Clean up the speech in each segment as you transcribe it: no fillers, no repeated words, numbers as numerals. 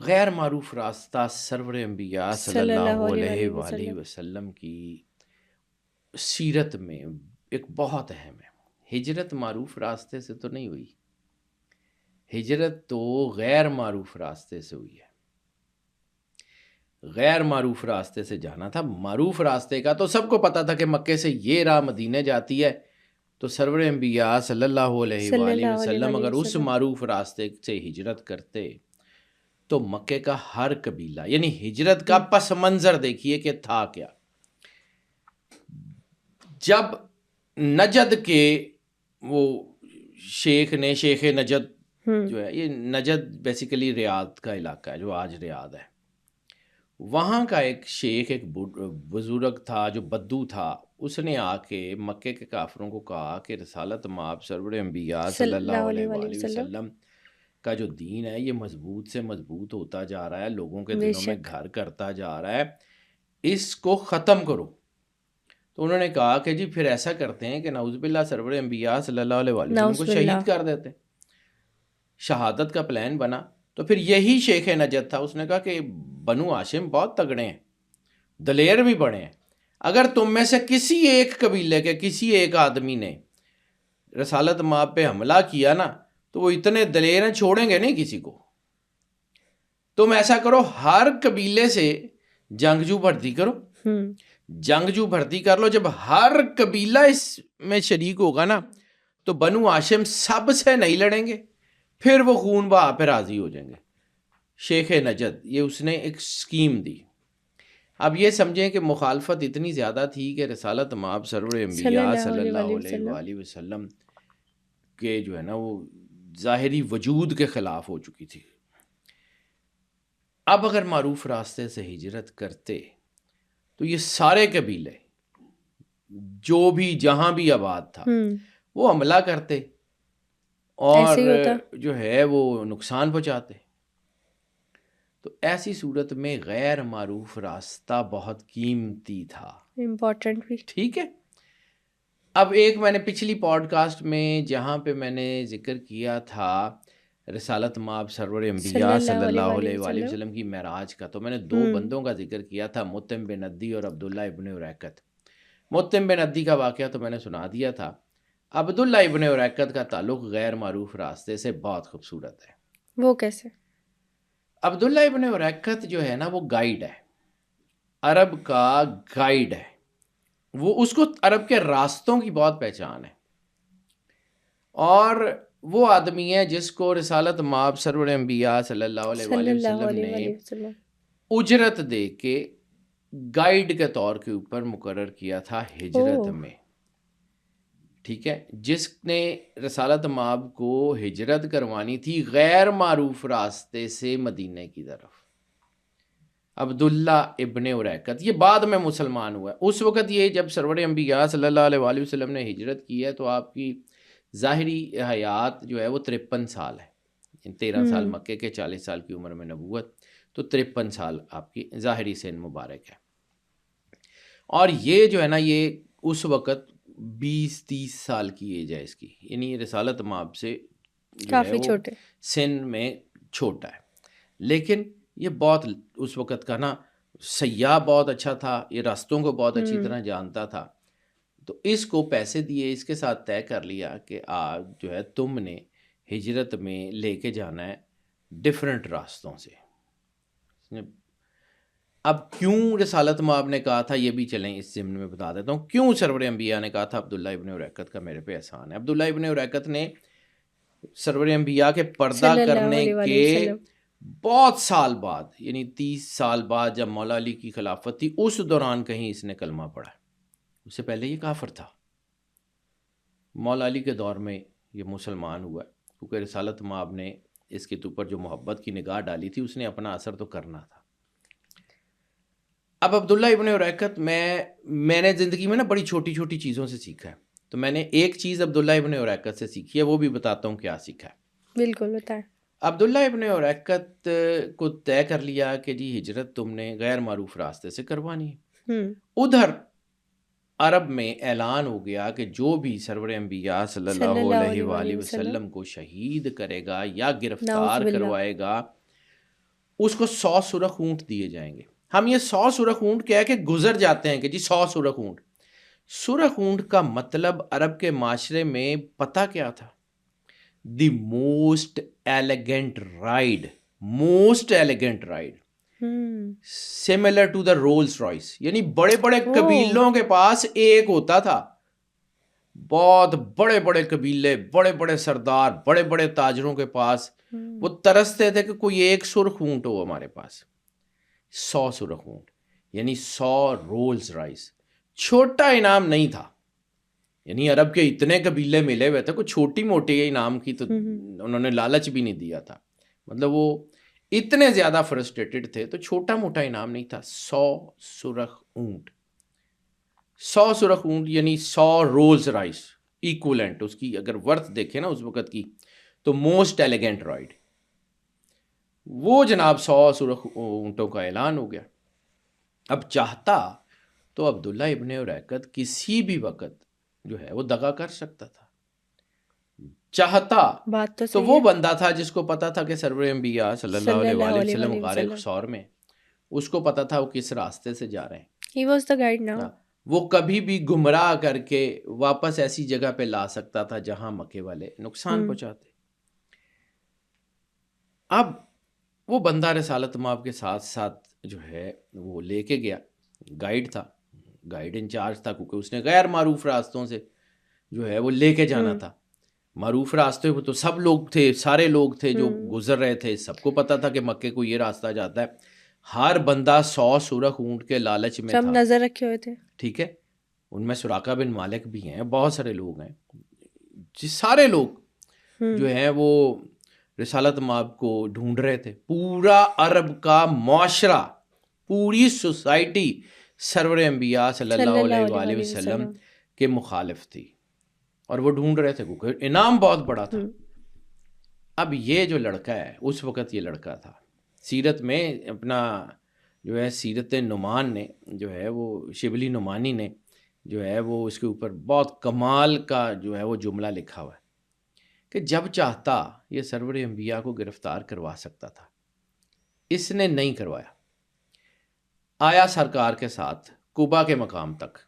غیر معروف راستہ سرور انبیاء صلی صلی اللہ اللہ علیہ علیہ وآلہ وآلہ وسلم. وسلم کی سیرت میں ایک بہت اہم ہے. ہجرت معروف راستے سے تو نہیں ہوئی، ہجرت تو غیر معروف راستے سے ہوئی ہے. غیر معروف راستے سے جانا تھا. معروف راستے کا تو سب کو پتا تھا کہ مکے سے یہ راہ مدینے جاتی ہے، تو سرور انبیاء صلی اللہ علیہ صلی وآلہ اللہ علیہ وسلم وآلہ اگر اس وسلم. معروف راستے سے ہجرت کرتے تو مکے کا ہر قبیلہ، یعنی ہجرت کا پس منظر دیکھیے کہ تھا کیا. جب نجد کے وہ شیخ نے، شیخ نجد جو ہے، یہ نجد بیسیکلی ریاض کا علاقہ ہے جو آج ریاض ہے، وہاں کا ایک شیخ، ایک بزرگ تھا جو بدو تھا، اس نے آ کے مکے کے کافروں کو کہا کہ رسالت مآب سرور انبیاء صلی اللہ علیہ وآلہ وسلم کا جو دین ہے یہ مضبوط سے مضبوط ہوتا جا رہا ہے، لوگوں کے بے دلوں میں شک. گھر کرتا جا رہا ہے، اس کو ختم کرو. تو انہوں نے کہا کہ جی پھر ایسا کرتے ہیں کہ نعوذ باللہ سرور انبیاء صلی اللہ علیہ وآلہ وسلم کو نعوذ باللہ. شہید کر دیتے. شہادت کا پلان بنا. تو پھر یہی شیخ نجد تھا، اس نے کہا کہ بنو ہاشم بہت تگڑے ہیں، دلیر بھی بڑے ہیں، اگر تم میں سے کسی ایک قبیلے کے کسی ایک آدمی نے رسالت مآب پہ حملہ کیا نا تو وہ اتنے دلیر ہیں چھوڑیں گے نہیں کسی کو. تم ایسا کرو، ہر قبیلے سے جنگجو بھرتی کرو، جنگجو بھرتی کر لو. جب ہر قبیلہ اس میں شریک ہوگا نا تو بنو ہاشم سب سے نہیں لڑیں گے، پھر وہ خون بہا پہ راضی ہو جائیں گے. شیخ نجد یہ اس نے ایک سکیم دی. اب یہ سمجھیں کہ مخالفت اتنی زیادہ تھی کہ رسالت مآب سرور انبیاء صلی اللہ علیہ وآلہ وسلم کے جو ہے نا وہ ظاہری وجود کے خلاف ہو چکی تھی. اب اگر معروف راستے سے ہجرت کرتے تو یہ سارے قبیلے جو بھی جہاں بھی آباد تھا وہ حملہ کرتے اور جو ہے وہ نقصان پہنچاتے. تو ایسی صورت میں غیر معروف راستہ بہت قیمتی تھا، امپورٹنٹ بھی. ٹھیک ہے. اب ایک میں نے پچھلی پوڈ کاسٹ میں جہاں پہ میں نے ذکر کیا تھا رسالت مآب سرور انبیاء صلی اللہ علیہ وآلہ وسلم کی معراج کا، تو میں نے دو بندوں کا ذکر کیا تھا، مطعم بن عدی اور عبداللہ ابن اریقت. مطعم بن عدی کا واقعہ تو میں نے سنا دیا تھا. عبداللہ ابن اریقت کا تعلق غیر معروف راستے سے بہت خوبصورت ہے. وہ کیسے؟ عبداللہ ابن اریقت جو ہے نا وہ گائیڈ ہے، عرب کا گائیڈ ہے. وہ اس کو عرب کے راستوں کی بہت پہچان ہے، اور وہ آدمی ہے جس کو رسالت مآب سرور انبیاء صلی اللہ علیہ وآلہ وسلم نے اجرت دے کے گائیڈ کے طور کے اوپر مقرر کیا تھا ہجرت میں. ٹھیک ہے، جس نے رسالت مآب کو ہجرت کروانی تھی غیر معروف راستے سے مدینے کی طرف. عبداللہ ابن اریقت یہ بعد میں مسلمان ہوا ہے. اس وقت یہ جب سرور انبیاء صلی اللہ علیہ وآلہ وسلم نے ہجرت کی ہے تو آپ کی ظاہری حیات جو ہے وہ 53 سال ہے. 13 سال مکے کے، 40 سال کی عمر میں نبوت، تو 53 سال آپ کی ظاہری سن مبارک ہے. اور یہ جو ہے نا یہ اس وقت 20-30 سال کی ایج ہے اس کی، یعنی رسالت مآب سے کافی چھوٹے سن میں چھوٹا ہے. لیکن یہ بہت اس وقت کا نا سیاح بہت اچھا تھا، یہ راستوں کو بہت اچھی طرح جانتا تھا. تو اس کو پیسے دیے، اس کے ساتھ طے کر لیا کہ آج جو ہے تم نے ہجرت میں لے کے جانا ہے ڈیفرنٹ راستوں سے. اب کیوں رسالت مآب نے کہا تھا یہ بھی چلیں اس ضمن میں بتا دیتا ہوں کیوں سرور انبیاء نے کہا تھا عبداللہ ابن اریقت کا میرے پہ احسان ہے. عبداللہ ابن اریقت نے سرور انبیاء کے پردہ کرنے کے بہت سال بعد، یعنی 30 سال بعد جب مولا علی کی خلافت تھی، اس دوران کہیں اس نے کلمہ پڑھا. اس سے پہلے یہ کافر تھا. مولا علی کے دور میں یہ مسلمان ہوا کیونکہ رسالت مآب نے اس کے اوپر جو محبت کی نگاہ ڈالی تھی اس نے اپنا اثر تو کرنا تھا. اب عبداللہ ابن اریقت میں نے زندگی میں نا بڑی چھوٹی چھوٹی چیزوں سے سیکھا ہے. تو میں نے ایک چیز عبداللہ ابن اریقت سے سیکھی ہے، وہ بھی بتاتا ہوں کیا سیکھا ہے. بالکل بتائیں. عبداللہ ابن اریقت کو طے کر لیا کہ جی ہجرت تم نے غیر معروف راستے سے کروانی ہے. ادھر عرب میں اعلان ہو گیا کہ جو بھی سرور انبیاء صلی اللہ علیہ وآلہ وسلم کو شہید کرے گا یا گرفتار کروائے گا اس کو 100 سرخ اونٹ دیے جائیں گے. ہم یہ 100 سرخ اونٹ کیا ہے کہ گزر جاتے ہیں کہ جی 100 سرخ اونٹ. سرخ اونٹ کا مطلب عرب کے معاشرے میں پتہ کیا تھا؟ The most elegant ride. Most elegant ride similar to the Rolls Royce. یعنی بڑے بڑے قبیلوں کے پاس ایک ہوتا تھا. بہت بڑے بڑے قبیلے، بڑے بڑے سردار، بڑے بڑے تاجروں کے پاس وہ ترستے تھے کہ کوئی ایک سرخ اونٹ ہو ہمارے پاس. 100 سرخ اونٹ یعنی 100 رولز رائس. چھوٹا انعام نہیں تھا. یعنی عرب کے اتنے قبیلے ملے ہوئے تھے، کوئی چھوٹی موٹی انعام کی تو انہوں نے لالچ بھی نہیں دیا تھا. مطلب وہ اتنے زیادہ فرسٹریٹڈ تھے تو چھوٹا موٹا انعام نہیں تھا. 100 سرخ اونٹ. 100 سرخ اونٹ یعنی 100 رولز رائس ایکولنٹ. اس کی اگر ورتھ دیکھیں نا اس وقت کی تو موسٹ ایلیگنٹ رائڈ. وہ جناب 100 سرخ اونٹوں کا اعلان ہو گیا. اب چاہتا تو عبداللہ ابن اریقت کسی بھی وقت جو ہے وہ دغا کر سکتا تھا. چاہتا بات تو وہ بندہ تھا جس کو پتا تھا کہ سرور انبیاء صلی اللہ علیہ وآلہ وسلم غار خسور میں، اس کو پتا تھا وہ کس راستے سے جا رہے ہیں. He was the guide now. وہ کبھی بھی گمراہ کر کے واپس ایسی جگہ پہ لا سکتا تھا جہاں مکے والے نقصان پہنچاتے. اب وہ بندہ رسالت مآب کے ساتھ ساتھ جو ہے وہ لے کے گیا. گائیڈ تھا، گائیڈ انچارج تھا، کیونکہ اس نے غیر معروف راستوں سے جو ہے وہ لے کے جانا تھا. معروف راستے پہ تو سب لوگ تھے، سارے لوگ تھے جو گزر رہے تھے، سب کو پتا تھا کہ مکے کو یہ راستہ جاتا ہے. ہر بندہ 100 سرخ اونٹ کے لالچ میں سب تھا. نظر رکھے ہوئے تھے. ٹھیک ہے، ان میں سراقہ بن مالک بھی ہیں، بہت سارے لوگ ہیں. سارے لوگ جو ہیں وہ رسالت مآب کو ڈھونڈ رہے تھے. پورا عرب کا معاشرہ، پوری سوسائٹی سرور انبیاء صلی اللہ علیہ وآلہ وسلم کے مخالف تھی اور وہ ڈھونڈ رہے تھے کیونکہ انعام بہت بڑا تھا. اب یہ جو لڑکا ہے، اس وقت یہ لڑکا تھا سیرت میں اپنا جو ہے سیرت نعمان نے جو ہے وہ شبلی نعمانی نے جو ہے وہ اس کے اوپر بہت کمال کا جو ہے وہ جملہ لکھا ہوا ہے کہ جب چاہتا یہ سرور انبیاء کو گرفتار کروا سکتا تھا. اس نے نہیں کروایا. آیا سرکار کے ساتھ کوبا کے مقام تک.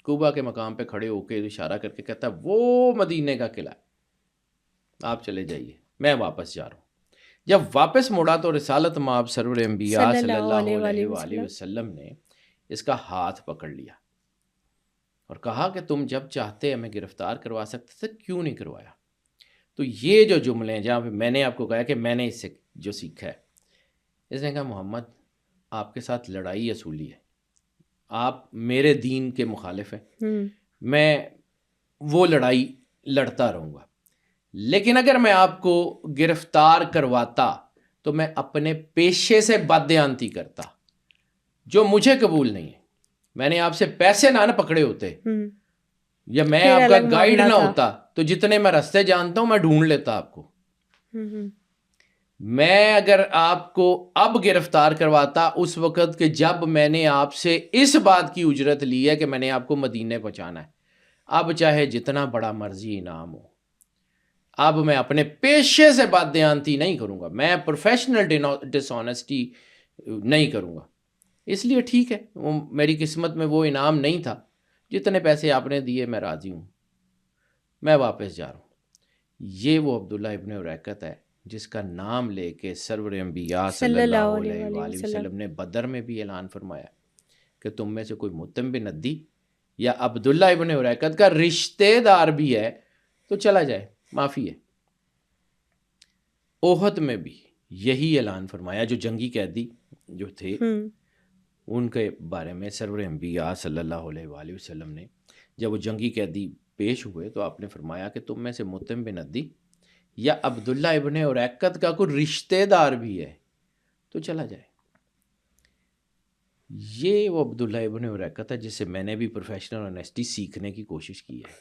کوبا کے مقام پہ کھڑے ہو کے اشارہ کر کے کہتا ہے وہ مدینے کا قلعہ ہے، آپ چلے جائیے، میں واپس جا رہا ہوں. جب واپس مڑا تو رسالت مآب سرور انبیاء صلی اللہ علیہ وآلہ وسلم نے اس کا ہاتھ پکڑ لیا اور کہا کہ تم جب چاہتے ہمیں گرفتار کروا سکتے تھے، کیوں نہیں کروایا؟ تو یہ جو جملے ہیں جہاں پہ میں نے آپ کو کہا کہ میں نے اس سے جو سیکھا ہے، اس نے کہا محمد آپ کے ساتھ لڑائی اصولی ہے، آپ میرے دین کے مخالف ہیں، میں وہ لڑائی لڑتا رہوں گا، لیکن اگر میں آپ کو گرفتار کرواتا تو میں اپنے پیشے سے بددیانتی کرتا جو مجھے قبول نہیں ہے. میں نے آپ سے پیسے نہ پکڑے ہوتے یا میں آپ کا گائیڈ نہ ہوتا تو جتنے میں راستے جانتا ہوں میں ڈھونڈ لیتا آپ کو. میں اگر آپ کو اب گرفتار کرواتا اس وقت کہ جب میں نے آپ سے اس بات کی اجرت لی ہے کہ میں نے آپ کو مدینے پہنچانا ہے، اب چاہے جتنا بڑا مرضی انعام ہو، اب میں اپنے پیشے سے بددیانتی نہیں کروں گا، میں پروفیشنل ڈس آنیسٹی نہیں کروں گا. اس لیے ٹھیک ہے، وہ میری قسمت میں وہ انعام نہیں تھا، جتنے پیسے آپ نے دیے میں راضی ہوں، میں واپس جا رہا ہوں. یہ وہ عبداللہ ابن اریقت ہے جس کا نام لے کے سرور انبیاء صلی اللہ علیہ وآلہ وسلم نے بدر میں بھی اعلان فرمایا کہ تم میں سے کوئی متم بن عدی یا عبداللہ ابن اریقت کا رشتہ دار بھی ہے تو چلا جائے، معافی ہے. احد میں بھی یہی اعلان فرمایا. جو جنگی قیدی جو تھے ان کے بارے میں سرور انبیاء صلی اللہ علیہ وآلہ وسلم نے جب وہ جنگی قیدی پیش ہوئے تو آپ نے فرمایا کہ تم میں سے متم بن عدی یا عبداللہ ابن اریقت کا کوئی رشتہ دار بھی ہے تو چلا جائے. یہ وہ عبداللہ ابن اریقت ہے جس سے میں نے بھی پروفیشنل آنیسٹی سیکھنے کی کوشش کی ہے.